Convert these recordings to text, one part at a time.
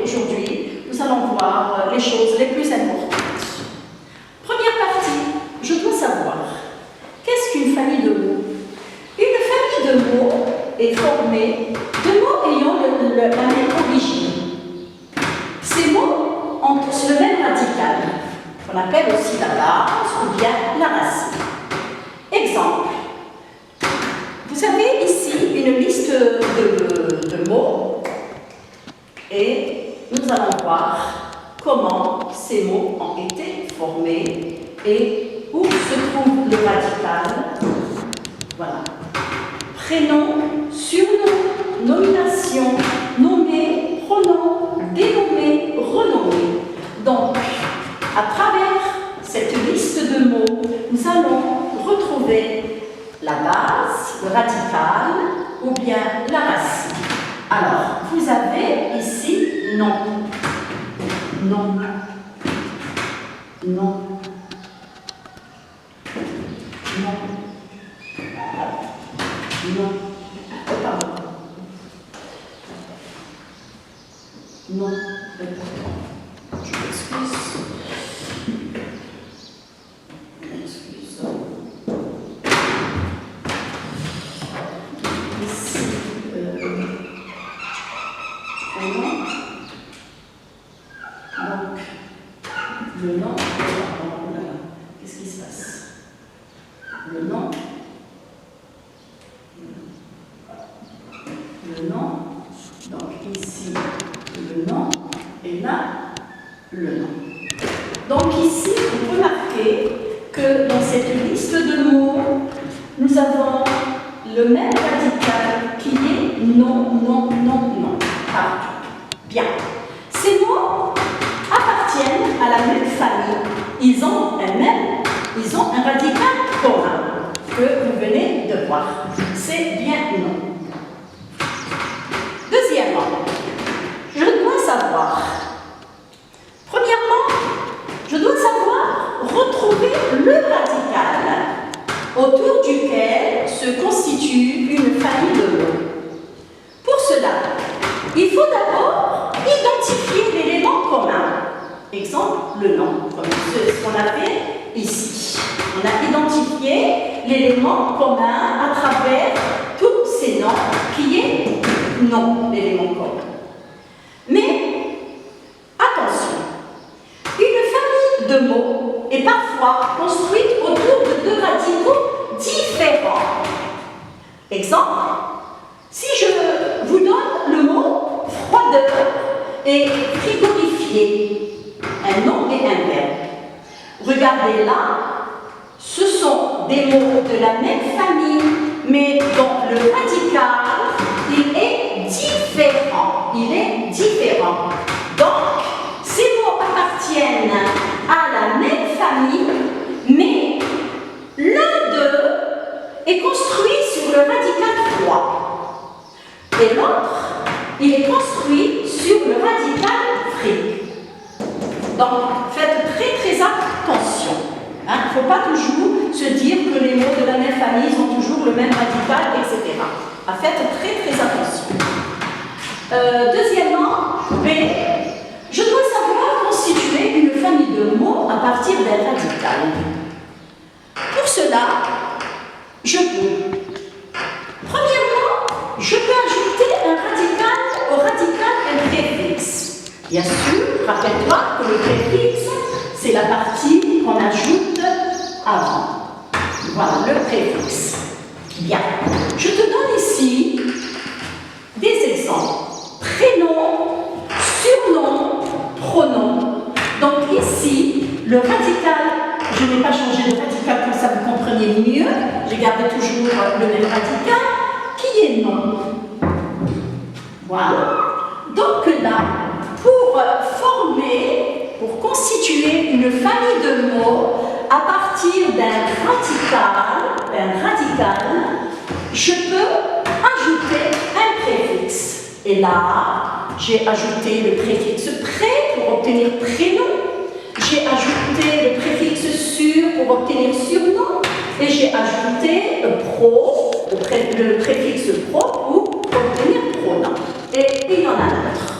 aujourd'hui, nous allons voir les choses les plus importantes. Première partie, je dois savoir, qu'est-ce qu'une famille de mots? Une famille de mots est formée de mots ayant la même origine. Ces mots ont tous le même radical, qu'on appelle aussi la base ou bien la racine. Exemple, vous avez ici une liste de mots et nous allons voir comment ces mots ont été formés et où se trouve le radical. Voilà. Prénom, surnom, nomination, nommé, pronom, dénommé, renommé. Donc, à travers cette liste de mots, nous allons retrouver la base, le radical ou bien la racine. Alors, vous avez ici nom, nom, nom, non, non, pardon, non, je m'excuse. Ici, prénom. Donc, le nom, qu'est-ce qui se passe? Le nom, donc ici, le nom, et là, le nom. Donc ici, vous remarquez que dans cette liste de mots, nous avons le même radical qui est non, non, non, non, partout. Bien. Ces mots appartiennent à la même famille. Ils ont un radical commun que vous venez de voir. C'est bien non. Deuxièmement, je dois savoir. Premièrement, je dois savoir retrouver le radical autour duquel se constitue une famille de mots. Pour cela, il faut d'abord identifier l'élément commun. Exemple, le nom, comme ce qu'on a fait ici. On a identifié l'élément commun à travers tous ces noms qui est nom, l'élément commun. Mais, attention, une famille de mots est parfois construite autour de deux radicaux différents. Exemple, si je vous donne le mot froideur et frigorifier, un nom et un verbe. Regardez là, ce sont des mots de la même famille, mais dont le radical, il est différent. Il est différent. Donc, ces mots appartiennent à la même famille, mais l'un d'eux est construit sur le radical froid. Et l'autre, il est construit sur le radical frig. Donc, faites très attention. Il ne faut pas toujours se dire que les mots de la même famille ont toujours le même radical, etc. Faites très attention. Deuxièmement, B, je dois savoir constituer une famille de mots à partir d'un radical. Pour cela, je peux. Premièrement, je peux ajouter un radical au radical un préfixe. Bien sûr, rappelle-toi que le préfixe, c'est la partie qu'on ajoute avant. Voilà, le préfixe. Bien. Je te donne ici des exemples. Prénom, surnom, pronom. Donc ici, le radical, je n'ai pas changé de radical pour que ça vous compreniez mieux. J'ai gardé toujours le même radical, qui est nom. Voilà. Donc là, pour constituer une famille de mots à partir d'un radical, je peux ajouter un préfixe. Et là, j'ai ajouté le préfixe pré pour obtenir prénom, j'ai ajouté le préfixe sur pour obtenir surnom, et j'ai ajouté pro, le préfixe pro pour obtenir pronom. Et il y en a d'autres.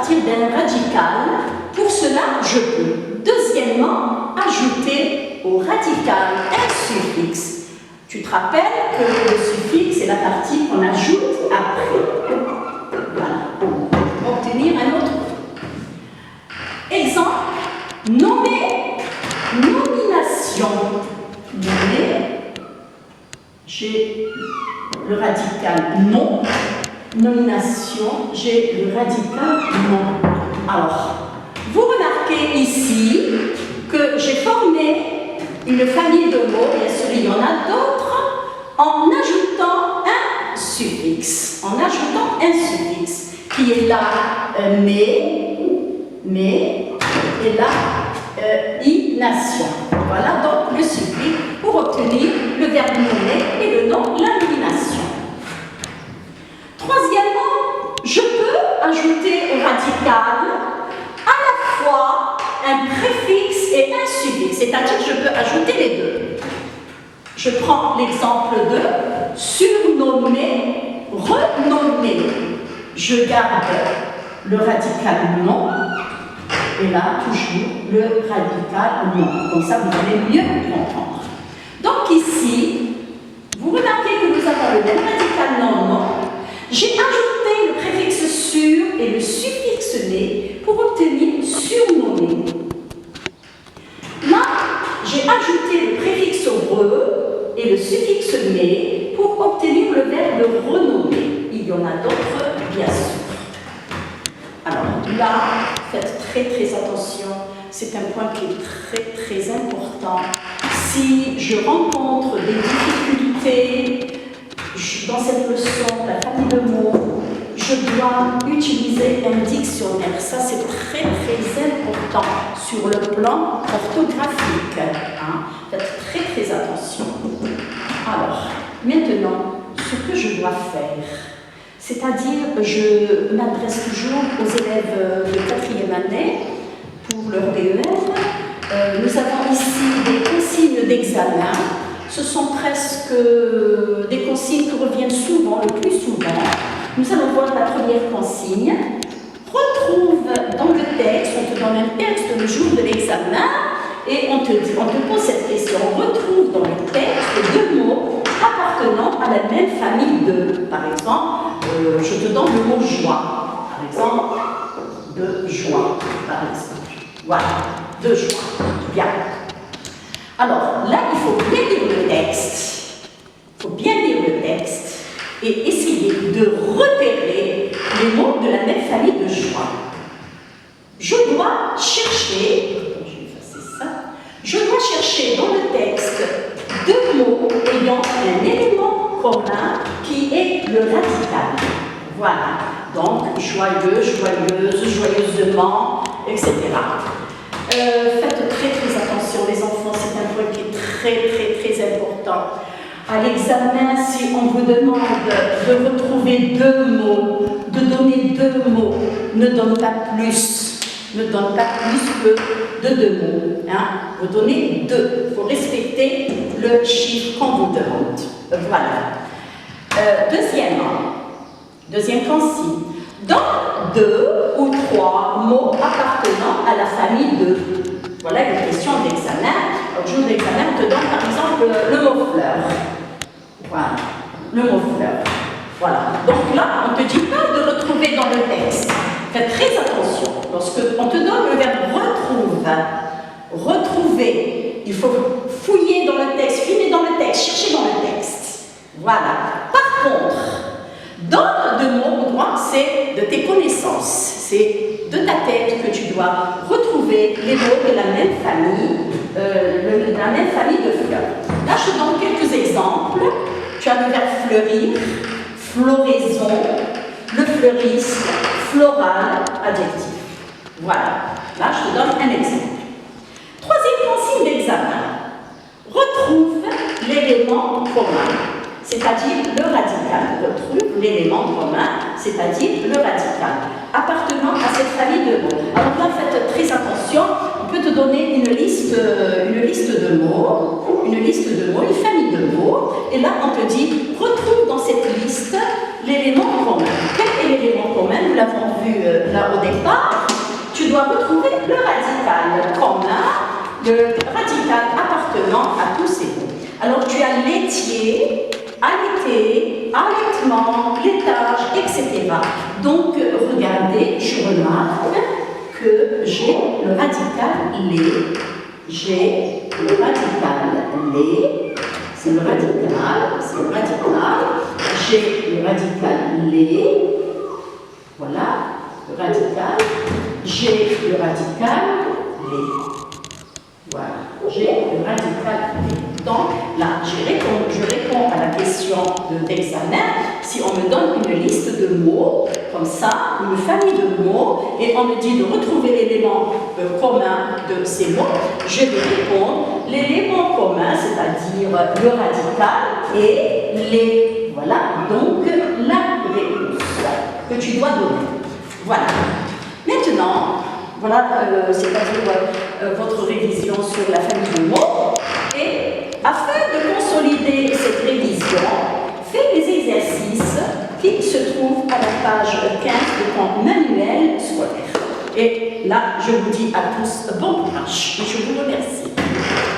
partir d'un radical. Pour cela, je peux, deuxièmement, ajouter au radical un suffixe. Tu te rappelles que le suffixe est la partie qu'on ajoute après. Voilà, pour obtenir un autre. Exemple, nommer, nomination. Nommer, j'ai le radical non. Nomination, j'ai le radical non. Alors, vous remarquez ici que j'ai formé une famille de mots, bien sûr il y en a d'autres, en ajoutant un suffixe. En ajoutant un suffixe qui est là mais, et là ination. Voilà donc le suffixe pour obtenir le verbe nommer et le nom, la nomination. Troisièmement, je peux ajouter au radical à la fois un préfixe et un suffixe, c'est-à-dire que je peux ajouter les deux. Je prends l'exemple de surnommer, renommer. Je garde le radical non, et là, toujours le radical non. Comme ça, vous allez mieux comprendre. Donc ici, vous remarquez que nous avons le même radical non. J'ai ajouté le préfixe sur et le suffixe né pour obtenir surnommer. Là, j'ai ajouté le préfixe re et le suffixe né pour obtenir le verbe renommer. Il y en a d'autres, bien sûr. Alors là, faites très attention, c'est un point qui est très important. Si je rencontre des difficultés dans cette leçon, la famille de mots, je dois utiliser un dictionnaire. Ça, c'est très important sur le plan orthographique. Faites très attention. Alors, maintenant, ce que je dois faire, c'est-à-dire, je m'adresse toujours aux élèves de 4e année pour leur BEM. Nous avons ici des consignes d'examen. Ce sont presque des consignes qui reviennent souvent, le plus souvent. Nous allons voir la première consigne. Retrouve dans le texte, on te donne un texte le jour de l'examen et on te pose cette question. Retrouve dans le texte deux mots appartenant à la même famille de. Par exemple, je te donne le mot joie. Par exemple, de joie. Par exemple. Voilà, de joie. Bien. Alors, là, il faut bien lire le texte. Il faut bien lire le texte et essayer de repérer les mots de la même famille de joie. Je dois chercher, je dois chercher dans le texte deux mots ayant un élément commun qui est le radical. Voilà. Donc, joyeux, joyeuse, joyeusement, etc. Faites très attention, les enfants, c'est un point qui est très important. À l'examen, si on vous demande de retrouver deux mots, de donner deux mots, ne donne pas plus. Ne donne pas plus que de deux mots. Vous donnez deux. Il faut respecter le chiffre qu'on vous demande. Voilà. Deuxième consigne. Dans deux ou trois mots appartenant à la famille de. Voilà une question d'examen. Au jour d'examen, on te donne par exemple le mot fleur. Voilà, le mot fleur. Voilà. Donc là, on ne te dit pas de retrouver dans le texte. Faites très attention. Lorsqu'on te donne le verbe retrouver, il faut fouiller dans le texte, fouiller dans le texte, chercher dans le texte. Voilà. Par contre, dans deux mots, c'est de tes connaissances. C'est de ta tête que tu dois retrouver les mots de la même famille, de fleurs. Là, je te donne quelques exemples. Tu as le verbe fleurir, floraison, le fleuriste, floral, adjectif. Voilà. Là, je te donne un exemple. Troisième consigne d'examen. Retrouve l'élément commun, c'est-à-dire le radical. Retrouve l'élément commun, c'est-à-dire le radical, appartenant à cette famille de mots. Alors là, faites très attention, on peut te donner une liste de mots, une famille de mots, et là, on te dit, retrouve dans cette liste l'élément commun. Quel est l'élément commun? Nous l'avons vu vu là au départ, tu dois retrouver le radical commun, le radical appartenant à tous ces mots. Alors tu as laitier, allaiter, allaitement, laitage, etc. Donc regardez, je remarque que j'ai le radical lait, j'ai le radical lait, c'est le radical, j'ai le radical lait, voilà, le radical, j'ai le radical lait. Voilà, j'ai le radical lait. Donc là, je réponds à la question d'examen si on me donne une liste de mots, comme ça, une famille de mots, et on me dit de retrouver l'élément commun de ces mots, je vais répondre l'élément commun, c'est-à-dire le radical et les. Voilà, donc la réponse que tu dois donner. Voilà. Maintenant, voilà, c'est-à-dire votre révision sur la famille de mots. Et afin de consolider cette révision, fais les exercices qui se trouvent à la page 15 de ton manuel scolaire. Et là, je vous dis à tous bon courage et je vous remercie.